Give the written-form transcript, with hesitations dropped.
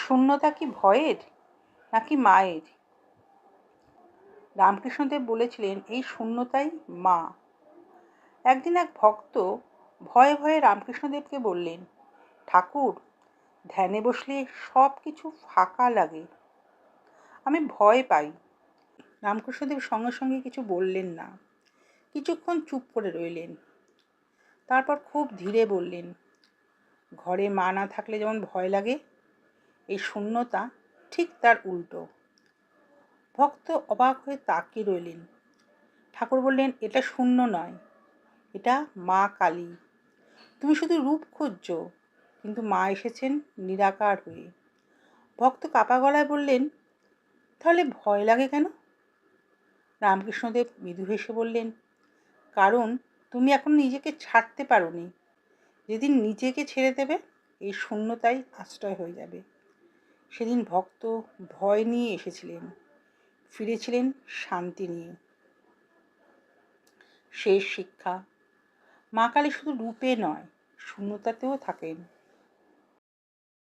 শূন্যতা কি ভয়ের নাকি মায়ের? রামকৃষ্ণদেব বলেছিলেন এই শূন্যতাই মা। একদিন এক ভক্ত ভয়ে ভয়ে রামকৃষ্ণদেবকে বললেন, ঠাকুর, ধ্যানে বসলে সব কিছু ফাঁকা লাগে, আমি ভয় পাই। রামকৃষ্ণদেব সঙ্গে সঙ্গে কিছু বললেন না, কিছুক্ষণ চুপ করে রইলেন। তারপর খুব ধীরে বললেন, ঘরে মা না থাকলে যেমন ভয় লাগে, এই শূন্যতা ঠিক তার উল্টো। ভক্ত অবাক হয়ে তাকিয়ে রইলেন। ঠাকুর বললেন, এটা শূন্য নয়, এটা মা কালী। তুমি শুধু রূপ খুঁজছো, কিন্তু মা এসেছেন নিরাকার হয়ে। ভক্ত কাপা গলায় বললেন, তাহলে ভয় লাগে কেন? রামকৃষ্ণদেব মৃদু হেসে বললেন, কারণ তুমি এখন নিজেকে ছাড়তে পারোনি। যেদিন নিজেকে ছেড়ে দেবে, এই শূন্যতাই আশ্রয় হয়ে যাবে। সেদিন ভক্ত ভয় নিয়ে এসেছিলেন, ফিরেছিলেন শান্তি নিয়ে। শেষ শিক্ষা, মা কালী শুধু রূপে নয়, শূন্যতাতেও থাকেন।